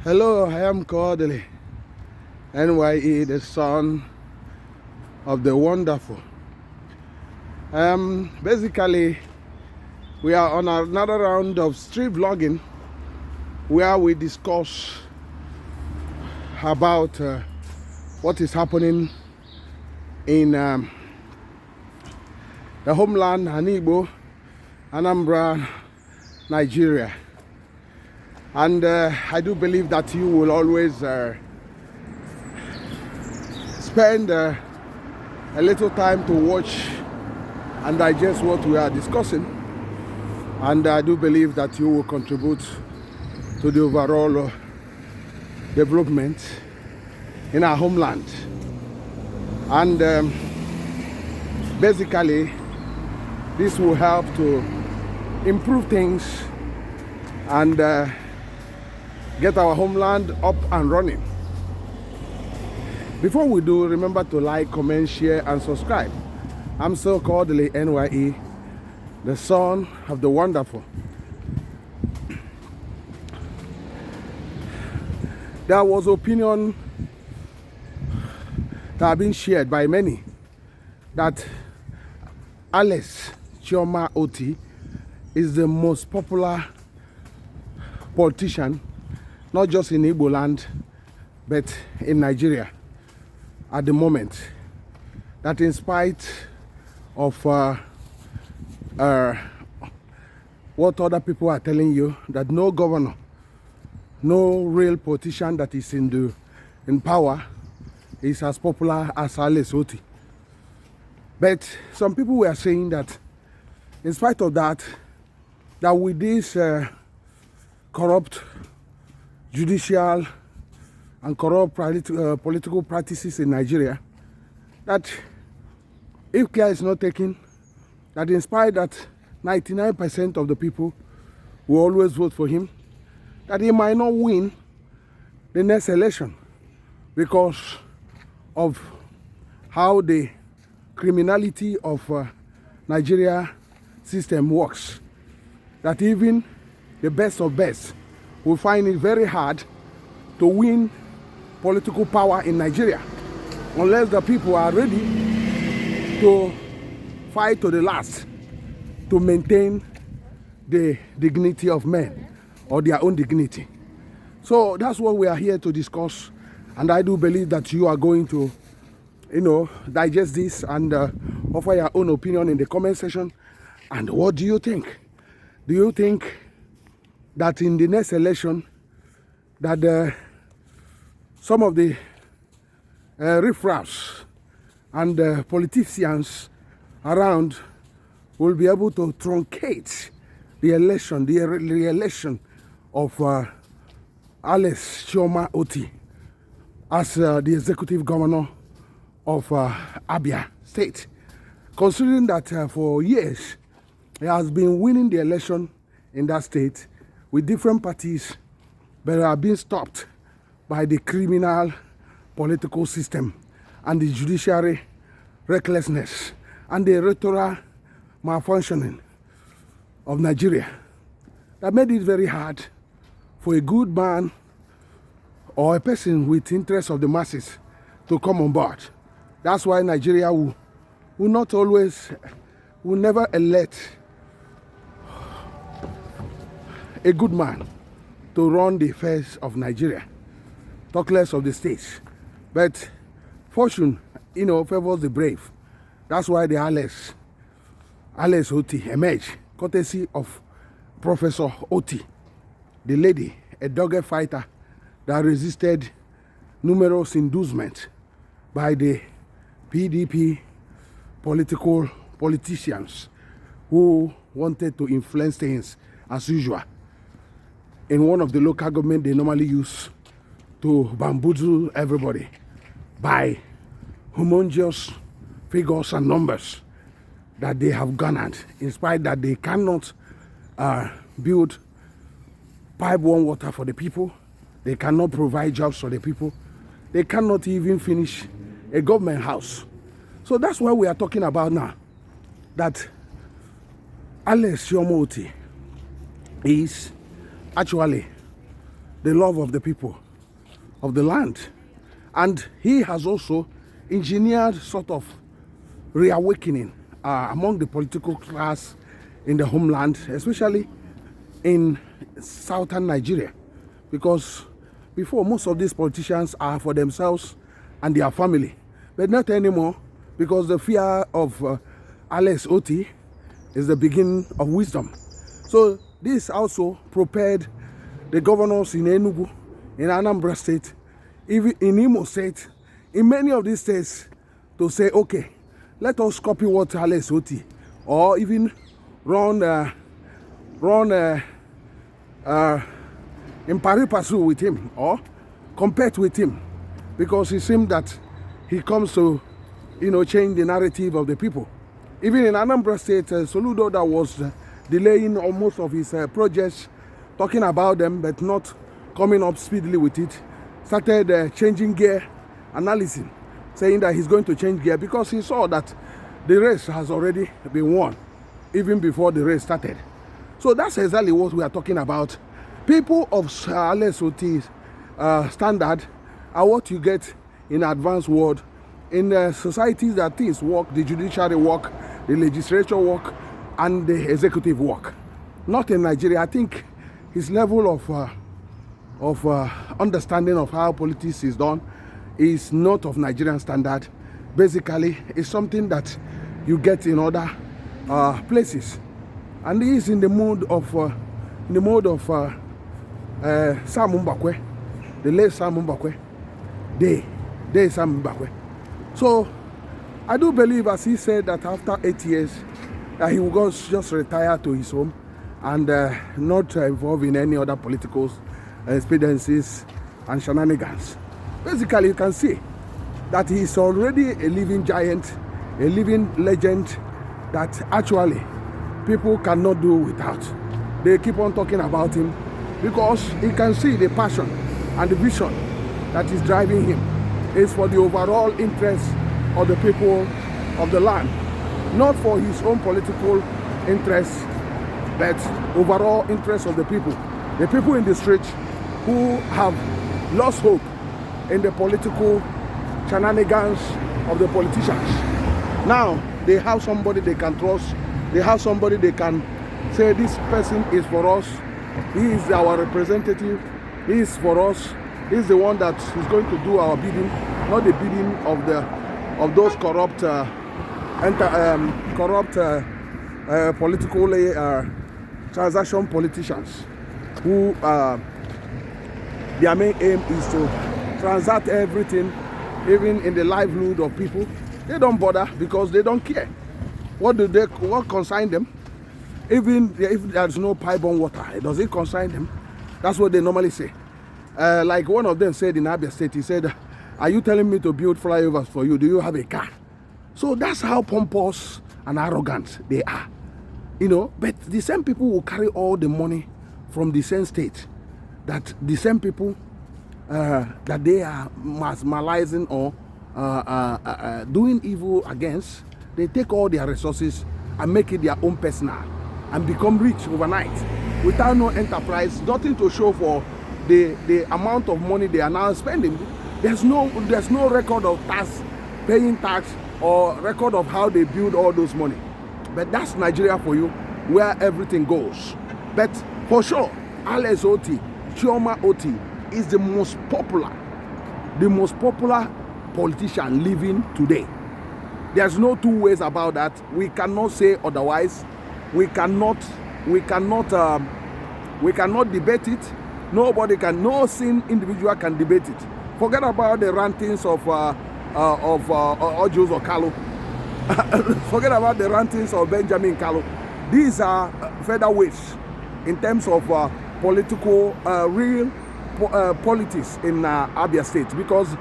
Hello, I am Kodili-nye, the son of the wonderful. Basically, we are on another round of street vlogging where we discuss about what is happening in the homeland, Anigbo, Anambra, Nigeria. And I do believe that you will always spend a little time to watch and digest what we are discussing. And I do believe that you will contribute to the overall development in our homeland. And basically, this will help to improve things and get our homeland up and running. Before we do, remember to like, comment, share, and subscribe. I'm so Kodili-nye, the son of the wonderful. There was opinion that have been shared by many that Alex Chioma Otti is the most popular politician, not just in Igbo land, but in Nigeria at the moment. That in spite of what other people are telling you, that no governor, no real politician that is in power is as popular as Alex Otti. But some people were saying that in spite of that, that with this corrupt judicial and corrupt political practices in Nigeria, that if care is not taken, that in spite that 99% of the people will always vote for him, that he might not win the next election because of how the criminality of Nigeria system works. That even the best of best will find it very hard to win political power in Nigeria unless the people are ready to fight to the last to maintain the dignity of men or their own dignity. So that's what we are here to discuss, and I do believe that you are going to digest this and offer your own opinion in the comment section. And what do you think? Do you think that in the next election that some of the riffraffs and politicians around will be able to truncate the election, the re-election of Alex Chioma Otti as the executive governor of Abia State, considering that for years he has been winning the election in that state with different parties, but are being stopped by the criminal political system and the judiciary recklessness and the electoral malfunctioning of Nigeria. That made it very hard for a good man or a person with interest of the masses to come on board. That's why Nigeria will never elect a good man to run the affairs of Nigeria, talk less of the states. But fortune, favors the brave. That's why the Alex Otti emerged, courtesy of Professor Otti, the lady, a dogged fighter that resisted numerous inducements by the PDP politicians who wanted to influence things as usual in one of the local government they normally use to bamboozle everybody by humongous figures and numbers that they have garnered, in spite that they cannot build pipe-borne water for the people, they cannot provide jobs for the people, they cannot even finish a government house. So that's what we are talking about now, that Alex Chioma Otti is actually the love of the people of the land. And he has also engineered sort of reawakening among the political class in the homeland, especially in southern Nigeria, because before, most of these politicians are for themselves and their family, but not anymore, because the fear of Alex Otti is the beginning of wisdom. So this also prepared the governors in Enugu, in Anambra State, even in Imo State, in many of these states, to say, okay, let us copy what Alex Otti, or even run in pari passu with him, or compete with him, because it seems that he comes to, change the narrative of the people. Even in Anambra State, Soludo, that was delaying almost of his projects, talking about them, but not coming up speedily with it, started changing gear, analyzing, saying that he's going to change gear because he saw that the race has already been won, even before the race started. So that's exactly what we are talking about. People of Alex Otti's standard are what you get in advanced world, in societies that things work, the judiciary work, the legislature work, and the executive work. Not in Nigeria. I think his level of understanding of how politics is done is not of Nigerian standard. Basically, it's something that you get in other places. And he is in the mood of Sam Mbakwe, the late Sam Mbakwe, Day Sam Mbakwe. So I do believe, as he said, that after 8 years, he will go just retire to his home and not involved in any other political expediencies and shenanigans. Basically, you can see that he is already a living giant, a living legend that actually people cannot do without. They keep on talking about him because you can see the passion and the vision that is driving him is for the overall interest of the people of the land, not for his own political interests, but overall interest of the people in the streets who have lost hope in the political shenanigans of the politicians. Now they have somebody they can trust. They have somebody they can say, this person is for us. He is our representative. He is for us. He is the one that is going to do our bidding, not the bidding of those corrupt politically transaction politicians who their main aim is to transact everything, even in the livelihood of people. They don't bother because they don't care. What concern them? Even if there's no pipe-borne water, does it concern them? That's what they normally say. Like one of them said in Abia State, he said, are you telling me to build flyovers for you? Do you have a car? So that's how pompous and arrogant they are. But the same people will carry all the money from the same state, that the same people that they are marginalizing or doing evil against, they take all their resources and make it their own personal and become rich overnight without no enterprise, nothing to show for the amount of money they are now spending. There's no record of paying tax or record of how they build all those money. But that's Nigeria for you, where everything goes. But for sure, Alex Otti, Chioma Otti, is the most popular politician living today. There's no two ways about that. We cannot say otherwise. We cannot debate it. Nobody can, no sin individual can debate it. Forget about the rantings of Ojos or Kalu. Forget about the rantings of Benjamin Kalu. These are featherweights in terms of political, real politics in Abia State, because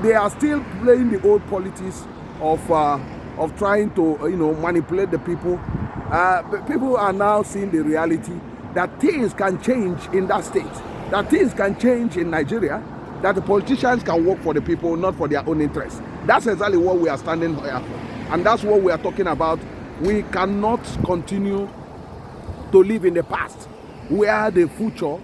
they are still playing the old politics of trying to manipulate the people. People are now seeing the reality that things can change in that state, that things can change in Nigeria, that the politicians can work for the people, not for their own interests. That's exactly what we are standing here for. And that's what we are talking about. We cannot continue to live in the past where the future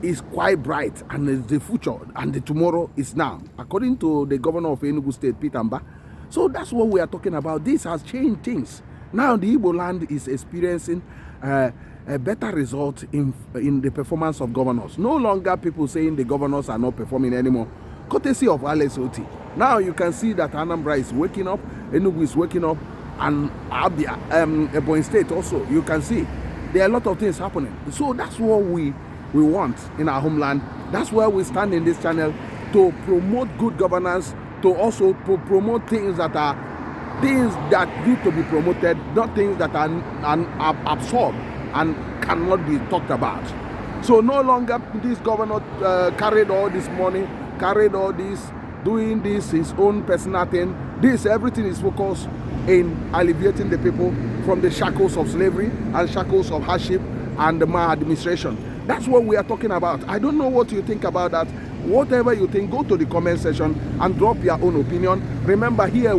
is quite bright, and the future and the tomorrow is now, according to the governor of Enugu State, Peter Mba. So that's what we are talking about. This has changed things. Now the Igbo land is experiencing a better result in the performance of governors. No longer people saying the governors are not performing anymore, courtesy of Alex Otti. Now you can see that Anambra is waking up, Enugu is waking up, and Abia, Ebonyi State also, you can see there are a lot of things happening. So that's what we want in our homeland. That's why we stand in this channel, to promote good governance, to also promote things that need to be promoted, not things that are absorbed and cannot be talked about. So no longer this governor carried all this money, carried all this, doing this his own personal thing. Everything is focused in alleviating the people from the shackles of slavery and shackles of hardship and maladministration. That's what we are talking about. I don't know what you think about that. Whatever you think, go to the comment section and drop your own opinion. Remember, here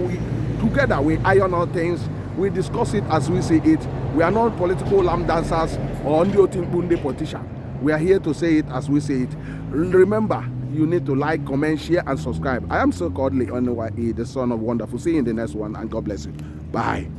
together we iron out things. We discuss it as we see it. We are not political lamb dancers or bunde politician. We are here to say it as we say it. Remember, you need to like, comment, share, and subscribe. I am so Kodili-nye, the son of wonderful. See you in the next one, and God bless you. Bye.